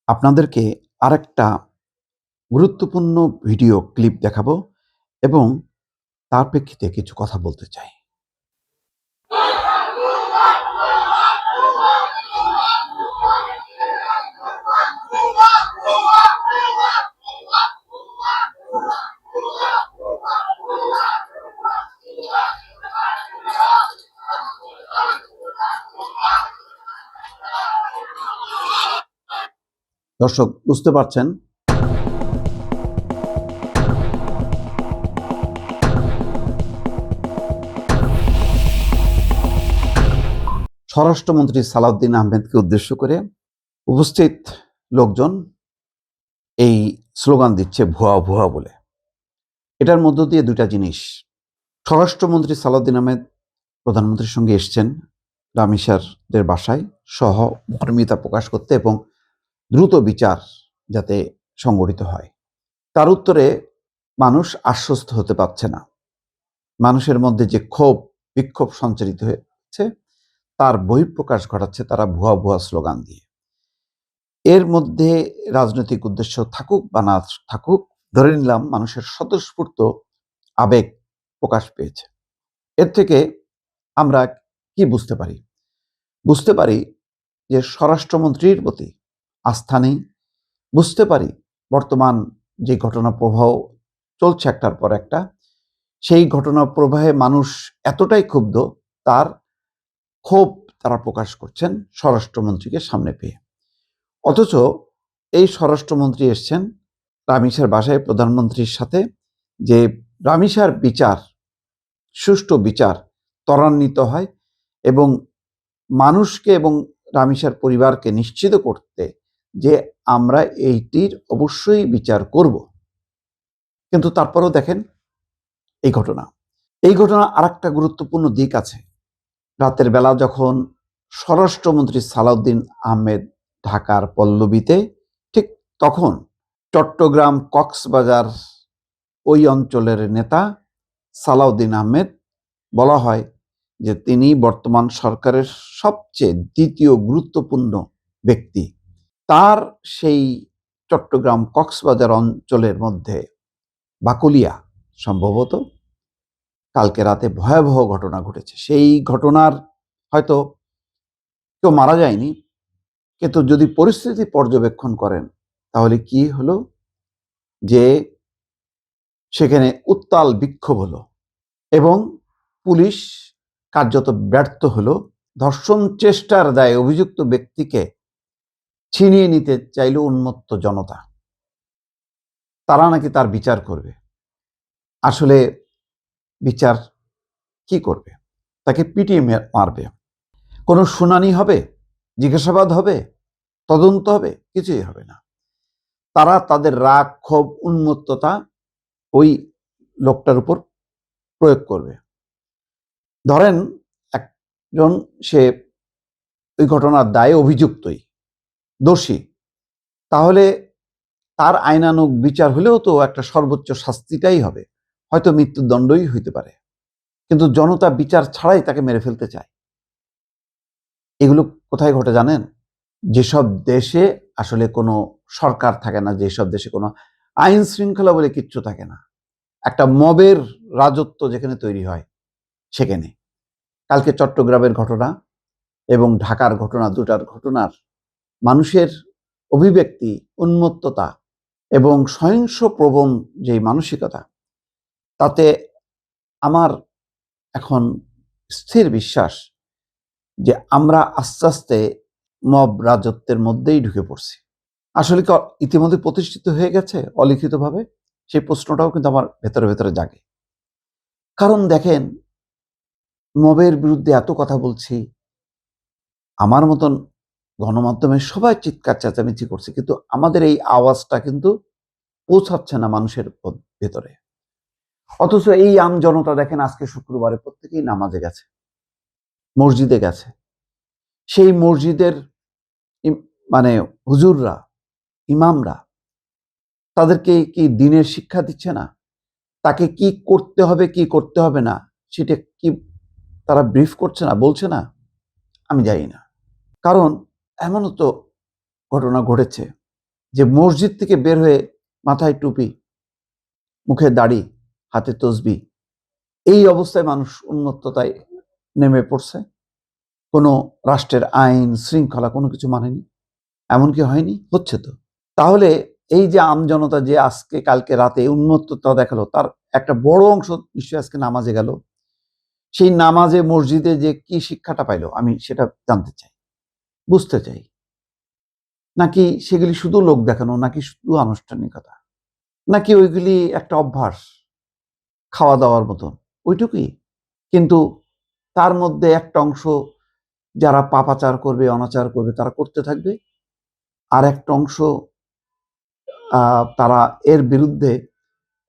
আপনাদেরকে আরেকটা গুরুত্বপূর্ণ ভিডিও ক্লিপ দেখাবো এবং তার প্রেক্ষিতে কিছু কথা বলতে চাই। দর্শক বুঝতে পারছেন, স্বরাষ্ট্রমন্ত্রী সালাউদ্দিন আহমেদকে উদ্দেশ্য করে উপস্থিত লোকজন এই স্লোগান দিচ্ছে ভুয়া ভুয়া বলে। এটার মধ্য দিয়ে দুইটা জিনিস। স্বরাষ্ট্রমন্ত্রী সালাউদ্দিন আহমেদ প্রধানমন্ত্রীর সঙ্গে এসছেন রামিসারদের বাসায় সহমর্মিতা প্রকাশ করতে এবং দ্রুত বিচার যাতে সংগঠিত হয়। তার উত্তরে মানুষ আশ্বস্ত হতে পারছে না। মানুষের মধ্যে যে ক্ষোভ বিক্ষোভ সঞ্চারিত হয়েছে তার বহিঃপ্রকাশ ঘটাচ্ছে তারা ভুয়া ভুয়া স্লোগান দিয়ে। এর মধ্যে রাজনৈতিক উদ্দেশ্য থাকুক বা না থাকুক, ধরে নিলাম মানুষের স্বতঃস্ফূর্ত আবেগ প্রকাশ পেয়েছে। এর থেকে আমরা কি বুঝতে পারি? বুঝতে পারি যে স্বরাষ্ট্রমন্ত্রীর প্রতি আস্থা নেই। বুঝতে পারি বর্তমান যে ঘটনা প্রবাহ চলছে একটার পর একটা, সেই ঘটনা প্রবাহে মানুষ এতটাই ক্ষুব্ধ, তার ক্ষোভ তারা প্রকাশ করছেন স্বরাষ্ট্রমন্ত্রীকে সামনে পেয়ে। অথচ এই স্বরাষ্ট্রমন্ত্রী এসছেন রামিসার বাসায় প্রধানমন্ত্রীর সাথে, যে রামিসার বিচার, সুষ্ঠু বিচার ত্বরান্বিত হয় এবং মানুষকে এবং রামিসার পরিবারকে নিশ্চিত করতে যে আমরা এইটির অবশ্যই বিচার করব। কিন্তু তারপরেও দেখেন এই ঘটনা আরেকটা গুরুত্বপূর্ণ দিক আছে। রাতের বেলা যখন স্বরাষ্ট্রমন্ত্রী সালাউদ্দিন আহমেদ ঢাকার পল্লবীতে, ঠিক তখন চট্টগ্রাম কক্সবাজার ওই অঞ্চলের নেতা সালাউদ্দিন আহমেদ, বলা হয় যে তিনি বর্তমান সরকারের সবচেয়ে দ্বিতীয় গুরুত্বপূর্ণ ব্যক্তি। তার সেই চট্টগ্রাম কক্সবাজার অঞ্চলের মধ্যে বাকুলিয়া সম্ভবত কালকে রাতে ভয়াবহ ঘটনা ঘটেছে। সেই ঘটনার হয়তো কেউ মারা যায়নি, কিন্তু যদি পরিস্থিতি পর্যবেক্ষণ করেন তাহলে কি হলো, যে সেখানে উত্তাল বিক্ষোভ হলো এবং পুলিশ কার্যত ব্যর্থ হলো ধর্ষণ চেষ্টার দায়ে অভিযুক্ত ব্যক্তিকে ছিনিয়ে নিতে চাইল উন্মত্ত জনতা। তারা নাকি তার বিচার করবে। আসলে বিচার কি করবে? তাকে পিটিয়ে মারবে। কোনো শুনানি হবে? জিজ্ঞাসাবাদ হবে? তদন্ত হবে? কিছুই হবে না। তারা তাদের রাগ, ক্ষোভ, উন্মত্ততা ওই লোকটার উপর প্রয়োগ করবে। ধরেন একজন, সে ওই ঘটনার দায়ে অভিযুক্তই, দোষী, তাহলে তার আইনানুগ বিচার হলেও তো একটা সর্বোচ্চ শাস্তিটাই হবে, হয়তো মৃত্যুদণ্ডই হইতে পারে। কিন্তু জনতা বিচার ছাড়াই তাকে মেরে ফেলতে চায়। এগুলো কোথায় ঘটে জানেন? যেসব দেশে আসলে কোনো সরকার থাকে না, যেসব দেশে কোনো আইন শৃঙ্খলা বলে কিচ্ছু থাকে না, একটা মবের রাজত্ব যেখানে তৈরি হয় সেখানে। কালকে চট্টগ্রামের ঘটনা এবং ঢাকার ঘটনা, দুটার ঘটনার মানুষের অভিব্যক্তি, উন্মত্ততা এবং সহিংস প্রবণ যে মানসিকতা, তাতে আমার এখন স্থির বিশ্বাস যে আমরা আস্তে আস্তে মব রাজত্বের মধ্যেই ঢুকে পড়ছি। আসলে কি ইতিমধ্যে প্রতিষ্ঠিত হয়ে গেছে অলিখিতভাবে? সেই প্রশ্নটাও কিন্তু আমার ভেতরে ভেতরে জাগে। কারণ দেখেন, মবের বিরুদ্ধে এত কথা বলছি, আমার মতন গণমাধ্যমে সবাই চিৎকার চেঁচামেচি করছে, কিন্তু আমাদের এই আওয়াজটা কিন্তু পৌঁছাচ্ছে না মানুষের ভেতরে। অথচ এই আম জনতা দেখেন আজকে শুক্রবারে প্রত্যেকেই নামাজে গেছে, মসজিদে গেছে। সেই মসজিদের মানে হুজুররা, ইমামরা তাদেরকে কি দিনের শিক্ষা দিচ্ছে না? তাকে কি করতে হবে, কি করতে হবে না, সেটা কি তারা ব্রিফ করছে না, বলছে না? আমি জানি না। কারণ এমনও তো ঘটনা ঘটেছে যে মসজিদ থেকে বের হয়ে মাথায় টুপি, মুখে দাড়ি, হাতে তসবি, এই অবস্থায় মানুষ উন্মত্ততায় নেমে পড়ছে, কোনো রাষ্ট্রের আইন শৃঙ্খলা কোনো কিছু মানেনি। এমন কি হয়নি? হচ্ছে তো। তাহলে এই যে আমজনতা যে আজকে কালকে রাতে উন্মত্ততা দেখালো, তার একটা বড় অংশ নিশ্চয়ই আজকে নামাজে গেল। সেই নামাজে মসজিদে যে কি শিক্ষাটা পাইলো আমি সেটা জানতে চাই, বুঝতে চাই। নাকি সেগুলি শুধু লোক দেখানো, নাকি শুধু আনুষ্ঠানিকতা, নাকি ওইগুলি একটা অভ্যাস খাওয়া দাওয়ার মতন, ওইটুকুই। কিন্তু তার মধ্যে একটা অংশ যারা পাপাচার করবে, অনাচার করবে, তারা করতে থাকবে। আর একটা অংশ তারা এর বিরুদ্ধে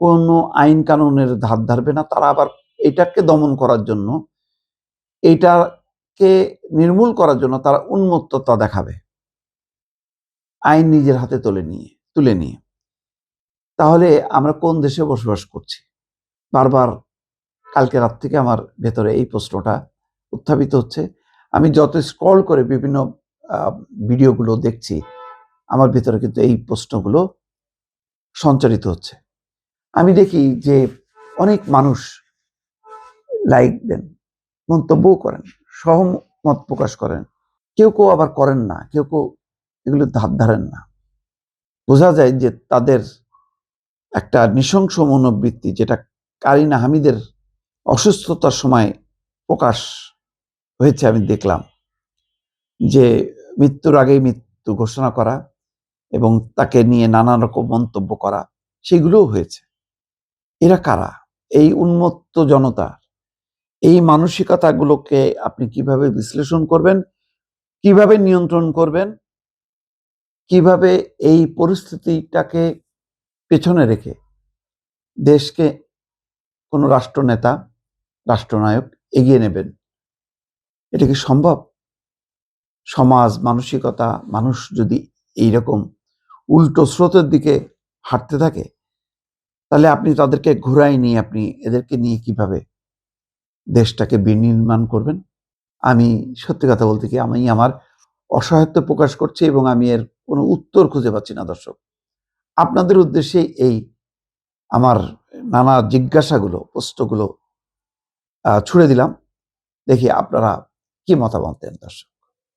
কোনো আইন কানুনের ধার ধারবে না। তারা আবার এটাকে দমন করার জন্য, এটাকে নির্মূল করার জন্য তারা উন্মত্ততা দেখাবে, আইন নিজের হাতে তুলে নিয়ে। তাহলে আমরা কোন দেশে বসবাস করছি? বারবার কালকে রাত থেকে আমার ভেতরে এই প্রশ্নটা উত্থাপিত হচ্ছে। আমি যত স্ক্রল করে বিভিন্ন ভিডিওগুলো দেখছি, আমার ভিতরে কিন্তু এই প্রশ্নগুলো সঞ্চারিত হচ্ছে। আমি দেখি যে অনেক মানুষ লাইক দেন, মন্তব্য করেন, সহমত প্রকাশ করেন, কেউ কেউ আবার করেন না, কেউ কেউ এগুলো ধার ধারেন না। বোঝা যায় যে তাদের একটা নৃশংস মনোবৃত্তি, যেটা কারিনা হামিদের অসুস্থতার সময় প্রকাশ হয়েছে। আমি দেখলাম যে মৃত্যুর আগেই মৃত্যু ঘোষণা করা এবং তাকে নিয়ে নানা রকম মন্তব্য করা, সেগুলোও হয়েছে। এরা কারা? এই উন্মত্ত জনতা, এই মানসিকতাগুলোকে আপনি কিভাবে বিশ্লেষণ করবেন, কিভাবে নিয়ন্ত্রণ করবেন, কিভাবে এই পরিস্থিতিটাকে পেছনে রেখে দেশকে কোনো রাষ্ট্রনেতা, রাষ্ট্রনায়ক এগিয়ে নেবেন, এটা কি সম্ভব? সমাজ মানসিকতা, মানুষ যদি এইরকম উল্টো স্রোতের দিকে হাঁটতে থাকে, তাহলে আপনি তাদেরকে ঘোরায় নিয়ে আপনি এদেরকে নিয়ে কিভাবে দেশটাকে বিনির্মাণ করবেন? আমি সত্যি কথা বলতে কি, আমি আমার অসহায়ত্ব প্রকাশ করছি এবং আমি এর কোনো উত্তর খুঁজে পাচ্ছি না। দর্শক, আপনাদের উদ্দেশ্যে এই আমার নানা জিজ্ঞাসাগুলো, প্রশ্নগুলো ছুড়ে দিলাম। দেখি আপনারা কি মতামত দেন। দর্শক।